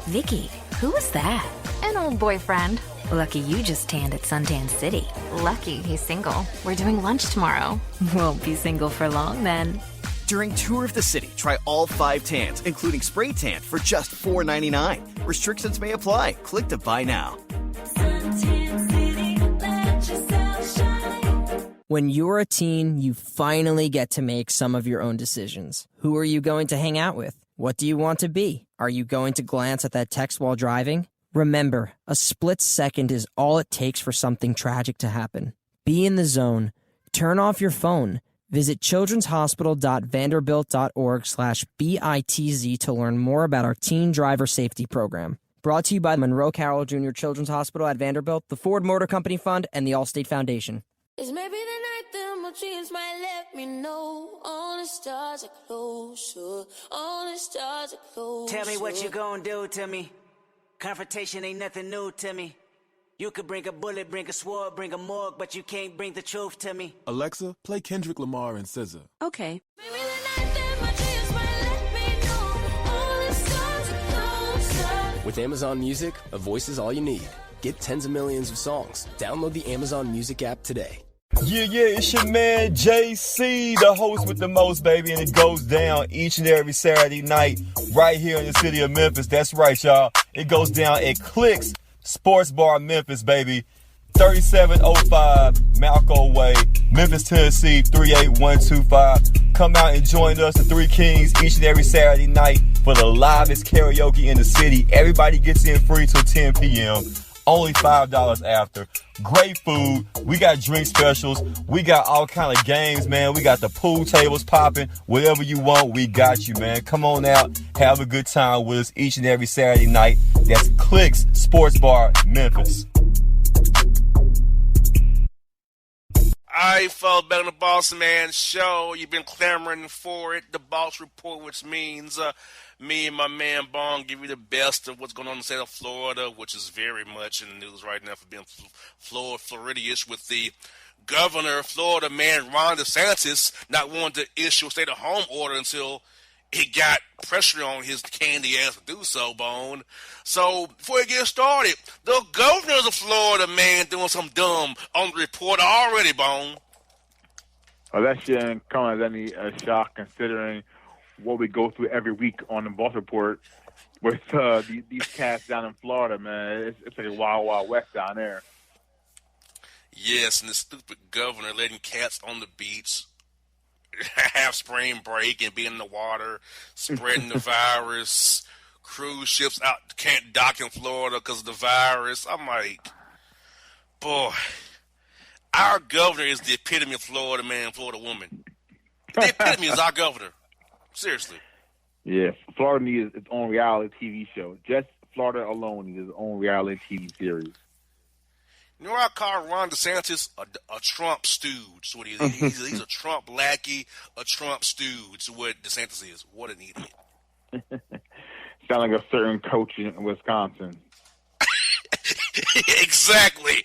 Vicky, who was that? An old boyfriend. Lucky you just tanned at Suntan City. Lucky he's single. We're doing lunch tomorrow. Won't be single for long then. During Tour of the City, try all 5 tans, including spray tan, for just $4.99. Restrictions may apply. Click to buy now. When you're a teen, you finally get to make some of your own decisions. Who are you going to hang out with? What do you want to be? Are you going to glance at that text while driving? Remember, a split second is all it takes for something tragic to happen. Be in the zone. Turn off your phone. Visit childrenshospital.vanderbilt.org/BITZ to learn more about our teen driver safety program. Brought to you by Monroe Carroll Jr. Children's Hospital at Vanderbilt, the Ford Motor Company Fund, and the Allstate Foundation. It's maybe the night that my dreams might let me know. All the stars are closer. All the stars are closer. Tell me what you gonna do to me. Confrontation ain't nothing new to me. You could bring a bullet, bring a sword, bring a morgue, but you can't bring the truth to me. Alexa, play Kendrick Lamar and SZA. Okay. With Amazon Music, a voice is all you need. Get tens of millions of songs. Download the Amazon Music app today. Yeah, it's your man JC, the host with the most, baby, and it goes down each and every Saturday night right here in the city of Memphis. That's right, y'all. It goes down at Clicks Sports Bar Memphis, baby. 3705 Malco Way, Memphis, Tennessee, 38125. Come out and join us, the Three Kings, each and every Saturday night for the livest karaoke in the city. Everybody gets in free till 10 p.m. Only $5 after. Great food. We got drink specials. We got all kind of games, man. We got the pool tables popping. Whatever you want, we got you, man. Come on out. Have a good time with us each and every Saturday night. That's Clicks Sports Bar, Memphis. Alright, folks, back on the Bossman show. You've been clamoring for it. The Boss Report, which means me and my man Bong give you the best of what's going on in the state of Florida, which is very much in the news right now for being Florida-ish with the governor of Florida, man, Ron DeSantis, not wanting to issue a stay-at-home order until he got pressure on his candy ass to do so, Bone. So, before we get started, the governor of Florida, man, doing something dumb on the report already, Bone. Well, that shouldn't come as any shock considering what we go through every week on the Boss Report with these cats down in Florida, man. It's like a wild, wild west down there. Yes, and the stupid governor letting cats on the beach have spring break and be in the water, spreading the virus. Cruise ships out can't dock in Florida because of the virus. I'm like, boy, our governor is the epitome of Florida man, Florida woman. The epitome is our governor. Seriously. Yeah, Florida needs its own reality TV show. Just Florida alone needs its own reality TV series. You know what I call Ron DeSantis? A Trump stooge. What he is. He's a Trump lackey, a Trump stooge. What DeSantis is. What an idiot. Sound like a certain coach in Wisconsin. Exactly.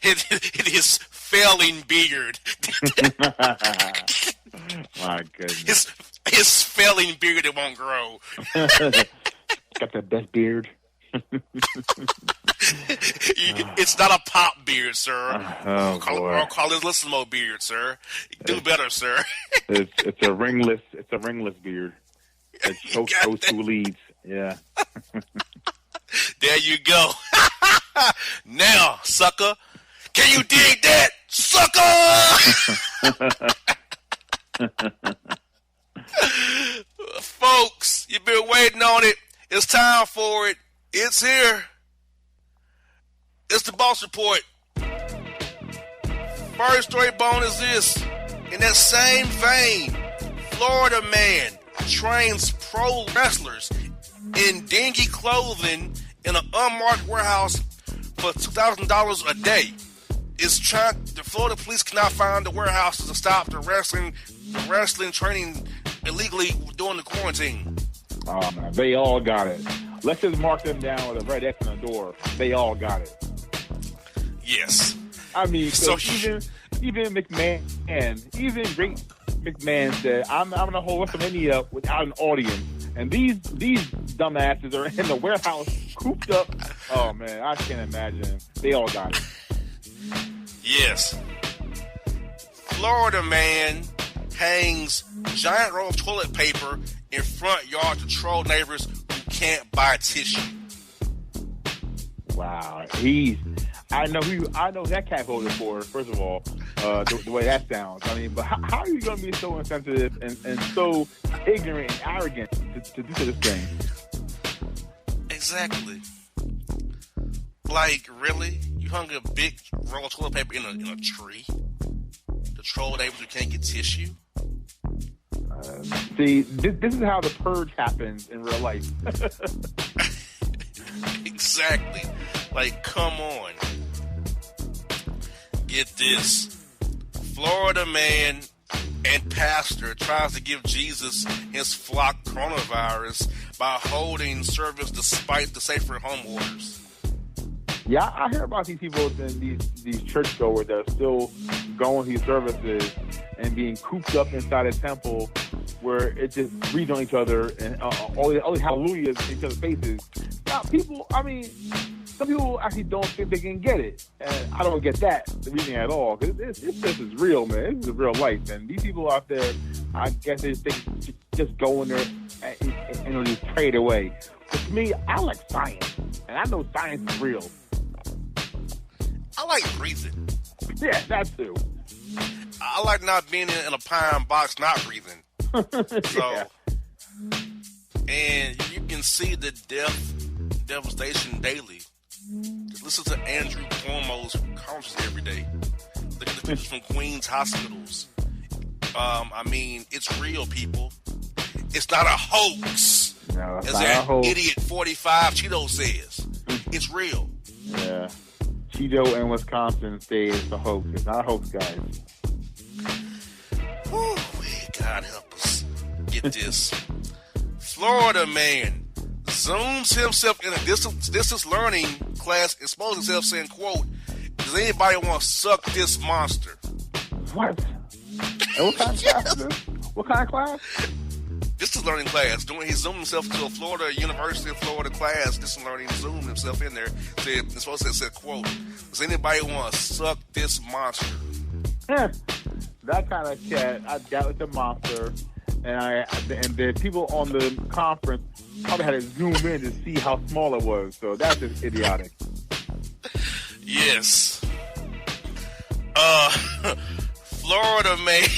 His failing beard. My goodness. His failing beard that won't grow. Got the best beard. It's not a pop beard, sir. Oh, boy. Call it Lissimo beard, sir. Do better, sir. It's a ringless beard. It's Toast who leads. Yeah. There you go. Now, sucker. Can you dig that? Sucker! Folks, you've been waiting on it. It's time for it. It's here. It's the Boss Report. First story bone is this. In that same vein, Florida man trains pro wrestlers in dingy clothing in an unmarked warehouse for $2,000 a day. The Florida police cannot find the warehouses to stop the wrestling training illegally during the quarantine. Oh, man, they all got it. Let's just mark them down with a red X on the door. They all got it. Yes. I mean, so even McMahon, even Rick McMahon said, I'm going to hold WrestleMania without an audience. And these dumbasses are in the warehouse cooped up. Oh, man, I can't imagine. They all got it. Yes. Florida man hangs giant roll of toilet paper in front yard to troll neighbors who can't buy tissue. Wow. I know that cat voted for, first of all, the way that sounds. I mean, but how are you going to be so insensitive and so ignorant and arrogant to do this thing? Exactly. Like, really? You hung a big roll of toilet paper in a tree to troll neighbors who can't get tissue? See, this is how the purge happens in real life. Exactly. Like, come on. Get this. Florida man and pastor tries to give Jesus his flock coronavirus by holding service despite the safer home orders. Yeah, I hear about these people, these churchgoers that are still going to these services and being cooped up inside a temple where it just breathes on each other and all these hallelujahs in each other's faces. Now, some people actually don't think they can get it. And I don't get that reasoning at all. Because this is real, man. This is real life. And these people out there, I guess they just go in there and just pray it away. But to me, I like science. And I know science is real. I like breathing. Yeah, that too. I like not being in a pine box, not breathing. So, and you can see the devastation daily. Just listen to Andrew Cuomo's conferences every day. Look at the pictures from Queens hospitals. It's real, people. It's not a hoax. No, it's as not that a hoax. idiot 45 Cheeto says. It's real. Yeah. Cheeto in Wisconsin say it's a hoax. It's not a hoax, guys. Whew, God help us. Get this. Florida man zooms himself in a distance learning class, exposing himself saying, quote, does anybody want to suck this monster? What? And what kind of class is this? What kind of class? Distance learning class. He zoomed himself to a Florida University of Florida class. Distance learning, zoomed himself in there. Said, quote, does anybody want to suck this monster? That kind of cat, I doubt it's a monster. And the people on the conference probably had to zoom in to see how small it was. So that's just idiotic. Yes. Florida man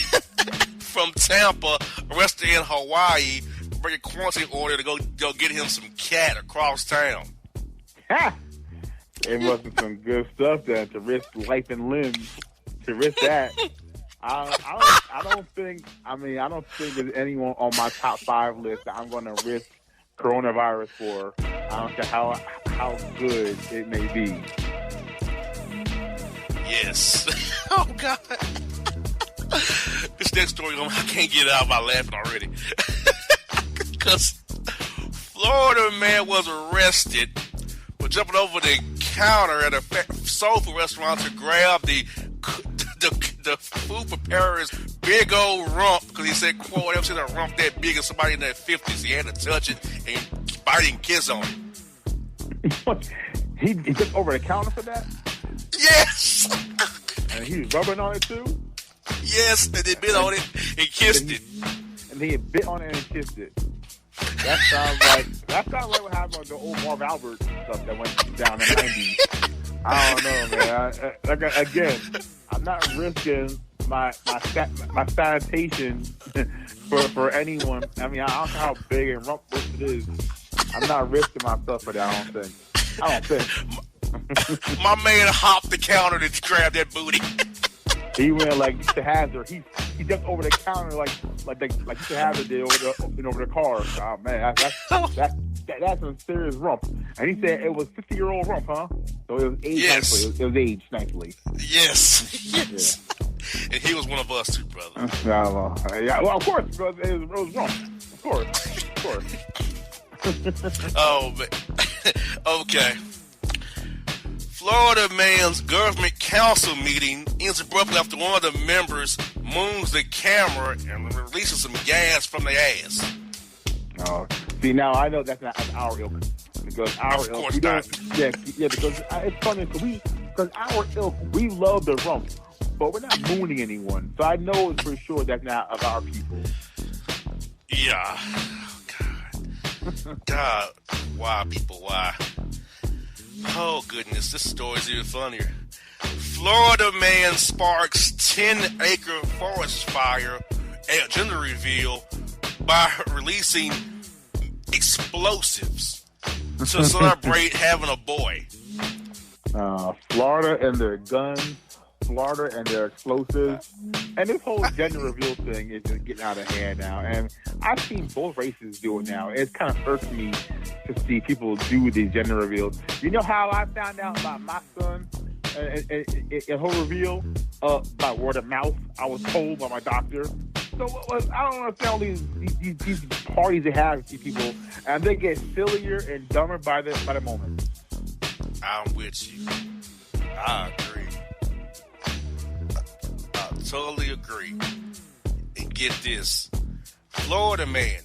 from Tampa arrested in Hawaii for breaking quarantine order to go get him some cat across town. It must be some good stuff there to risk life and limbs. To risk that. I don't think there's anyone on my top 5 list that I'm going to risk coronavirus for. I don't care how good it may be. Yes. Oh, God. This next story, I can't get it out by laughing already. Because Florida man was arrested for jumping over the counter at a soul food restaurant to grab the food preparer's big old rump, because he said, quote, I never seen a rump that big as somebody in their 50s. He had to touch it and bite and kiss on it. What? He took over the counter for that? Yes! And he was rubbing on it too? Yes, and they bit on it and kissed it. And he bit on it and kissed it. That sounds like what happened on the old Marv Albert stuff that went down in the 90s. I don't know, man. Again, I'm not risking my sanitation for anyone. I mean, I don't know how big and rump it is. I'm not risking myself for that. I don't think. My man hopped the counter to grab that booty. He went like Mr. Hazard. He jumped over the counter like Mr. Hazard did over the car. Oh man, that's a serious rump. And he said it was 50-year-old rump, huh? So it was aged nicely. It was aged nicely. Yes. Yeah. And he was one of us too, brother. Yeah, well, of course, because it was rump. Of course. Oh, man. Okay. Florida man's government council meeting ends abruptly after one of the members moons the camera and releases some gas from their ass. Oh, see, now I know that's not our ilk. Because our of ilk, course not. Yeah, because it's funny because our ilk, we love the rump, but we're not mooning anyone. So I know it's for sure that's not of our people. Yeah. Oh, God. God. Why, people? Why? Oh, goodness. This story's even funnier. Florida man sparks 10-acre forest fire at gender reveal by releasing explosives to celebrate having a boy. Florida and their guns, Florida and their explosives, and this whole gender reveal thing is just getting out of hand now. And I've seen both races do it now. It's kind of irks me to see people do these gender reveals. You know how I found out about my son a whole reveal by word of mouth. I was told by my doctor. So I don't understand all these parties they have with these people, and they get sillier and dumber by the moment. I'm with you. I agree. I totally agree. And get this. Florida man,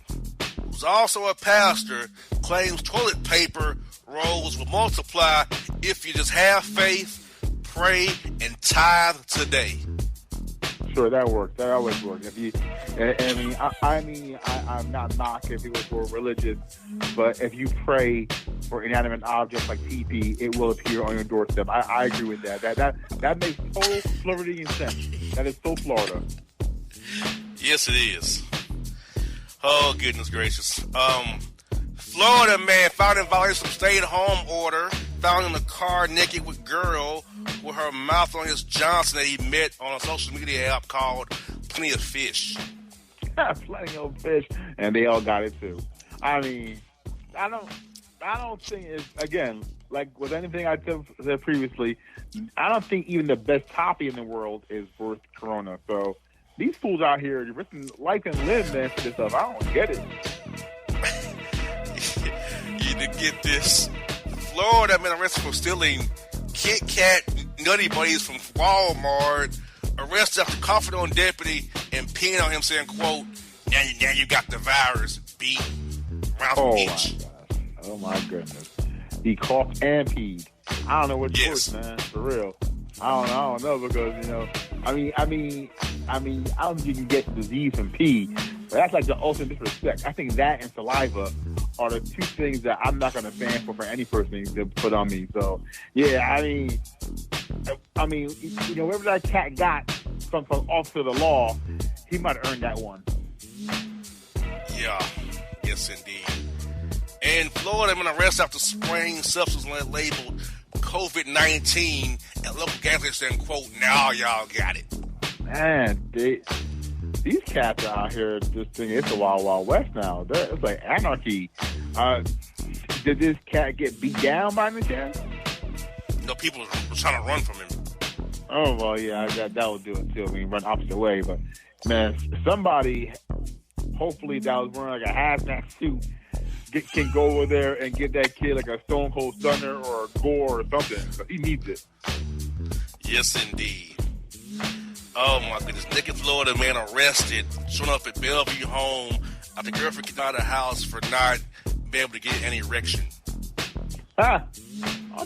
who's also a pastor, claims toilet paper rolls will multiply if you just have faith, pray, and tithe today. Sure, that works. That always works. If you, I'm not knocking people who are religious, but if you pray for inanimate objects like TP, it will appear on your doorstep. I agree with that. That makes total Floridian sense. That is so Florida. Yes, it is. Oh, goodness gracious. Florida man found in violation of stay-at-home order, found in the car naked with girl with her mouth on his Johnson that he met on a social media app called Plenty of Fish. Plenty of fish, and they all got it too. I mean, I don't think it's, again, like with anything I said previously, I don't think even the best toppy in the world is worth Corona. So these fools out here risking life and limb, man, for this stuff. I don't get it. You need to get this. Florida man arrested for stealing Kit Kat Nutty Buddies from Walmart. Arrested after coughing on deputy and peeing on him, saying, quote, now you got the virus, B. Oh, my gosh. Oh, my goodness. He coughed and peed. I don't know what's worse, man, for real. I don't know because, I don't think you can get disease from pee, but that's like the ultimate disrespect. I think that and saliva are the two things that I'm not going to stand for any person to put on me. So, yeah, whatever that cat got from officer of the law, he might have earned that one. Yeah, yes indeed. And Florida man arrested after spraying substance labeled COVID-19 at local gas station saying, quote, now y'all got it. Man, these cats out here just thinking it's the Wild Wild West now. It's like anarchy. Did this cat get beat down by any chance? No, people were trying to run from him. Oh, well, yeah, that will do it too. I mean, run opposite way. But, man, somebody, hopefully that was wearing like a hazmat suit, can go over there and get that kid like a Stone Cold Stunner or a Gore or something. So he needs it. Yes, indeed. Oh, my goodness. Naked Florida man arrested, showing up at Bellevue home after girlfriend kicked out of the house for not being able to get an erection. Are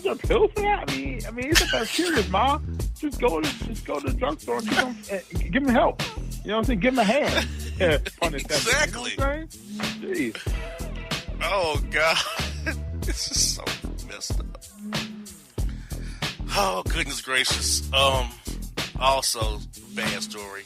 there pills for that? I mean, it's not serious, Ma. Just go to the drugstore and give him help. You know what I'm saying? Give him a hand. Exactly. You know what I'm saying? Jeez. Oh, God. This is so messed up. Oh, goodness gracious. Also, bad story.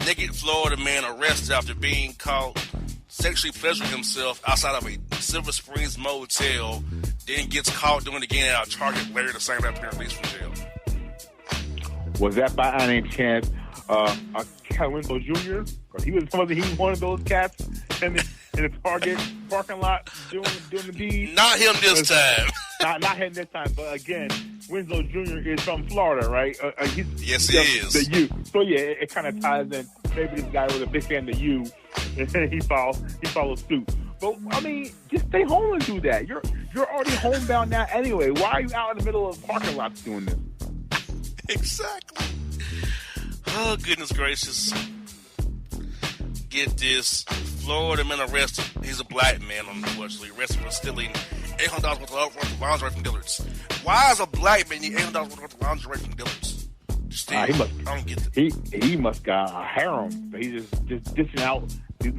Naked Florida man arrested after being caught sexually pleasuring himself outside of a Silver Springs motel, then gets caught doing it again at a Target later the same night being released from jail. Was that by any chance a Cat Winslow Jr.? Because he was one of those cats in the Target parking lot doing the deed. Not him this time. Not him this time. But again, Winslow Jr. is from Florida, right? Yes, he is. The U. So yeah, it kind of ties in. Maybe this guy was a big fan of the U, and he followed suit. But I mean, just stay home and do that. You're already homebound now anyway. Why are you out in the middle of parking lots doing this? Exactly. Oh, goodness gracious. Get this. Florida man arrested. He's a black man, unfortunately. Arrested for stealing $800 worth of lingerie from Dillard's. Why is a black man need $800 worth of lingerie from Dillard's? I don't get it. He must got a harem. He's just dishing out these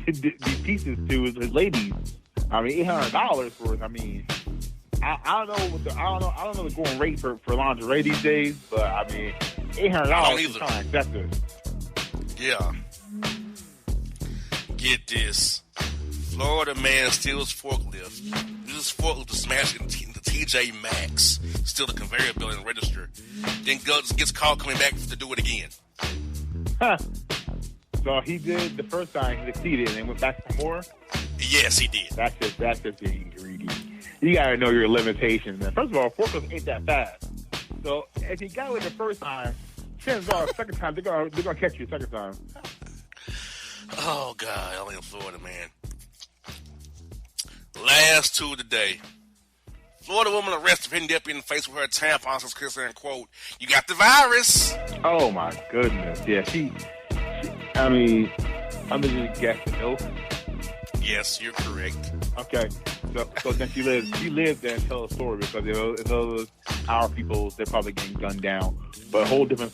pieces to his ladies. I mean, $800 worth. I mean, I don't know the going rate for lingerie these days, but I mean, $800 is kind of excessive. Yeah. Get this. Florida man steals forklift. Uses forklift to smash into TJ Maxx. Steal the conveyor belt and register. Then gets caught coming back to do it again. Huh. So he did the first time, he succeeded, and then went back for more? Yes, he did. That's just being greedy. You gotta know your limitations, man. First of all, forklifts ain't that fast. So if you got away the first time, chances are second time they're gonna catch you the second time. Oh God, only in Florida, man. Last two today. Florida woman arrested for hitting deputy in the face with her tampon, says Chris, and quote, "You got the virus." Oh my goodness, yeah. She I mean, I'm just guessing. Ilk. Yes, you're correct. Okay, so then she lived there and tell a story because if those our people, they're probably getting gunned down. But a whole different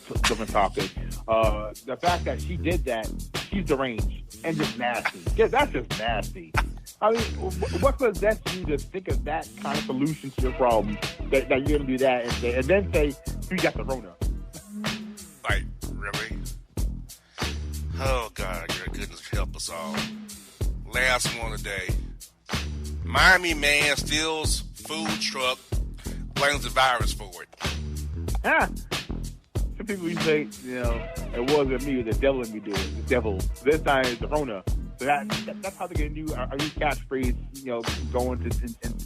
topic. The fact that she did that, she's deranged and just nasty. Yeah, that's just nasty. I mean, what possessed you to think of that kind of solution to your problem that you're gonna do that and then say you got the Rona? Like, really? Oh God, your goodness help us all. Last one today. Miami man steals food truck, blames the virus for it. Some people you say, it wasn't me, the devil in me did it. The devil. This time it's the Rona. So that's how they're gonna do our new catchphrase, going to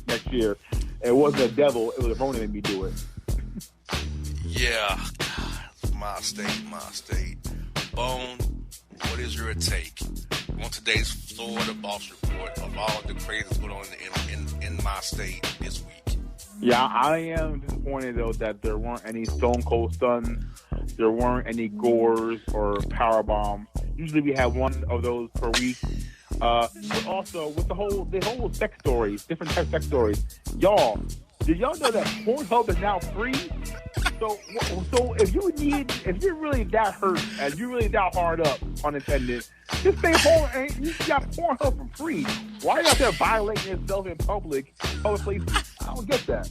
next year. It wasn't the devil, it was the Rona that made me do it. Yeah. God, my state. Bone, what is your take on today's Florida Boss Report of all the crazy that's going on in my state this week? Yeah, I am disappointed, though, that there weren't any Stone Cold Stuns, there weren't any Gores or Powerbomb. Usually we have one of those per week. But also, with the whole sex stories, different type of sex stories, y'all, did y'all know that Pornhub is now free? So if you're really that hurt and you're really that hard up, unintended, just stay home and you got Pornhub for free. Why are you out there violating yourself in public places? I don't get that.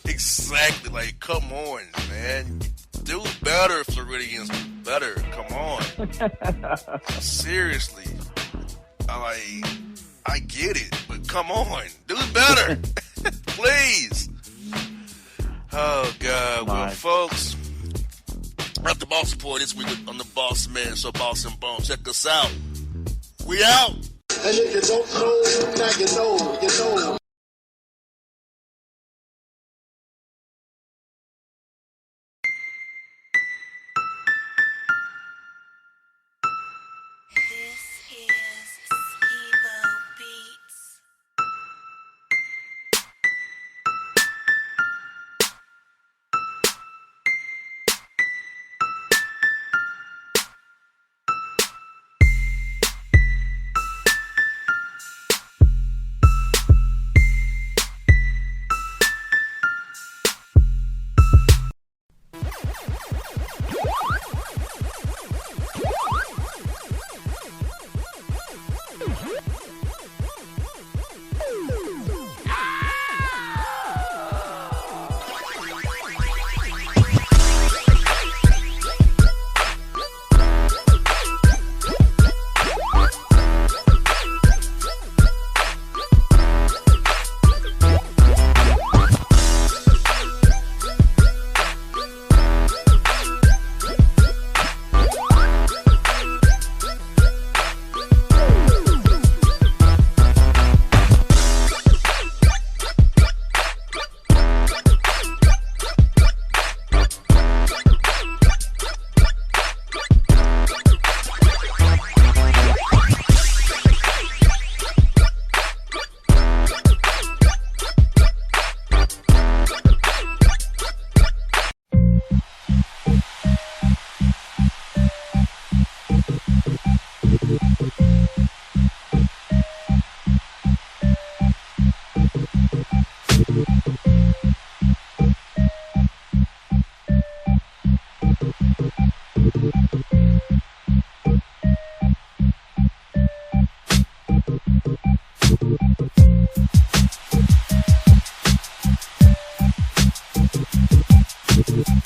Exactly. Like, come on, man. Do better, Floridians. Do better. Come on. Seriously. I get it, but come on. Do better. Please. Oh, God. Well, folks, that's the Boss Report this week on the Bossman Show, Boss and Bone. Check us out. We out. And if you don't know, now you know. Thank you.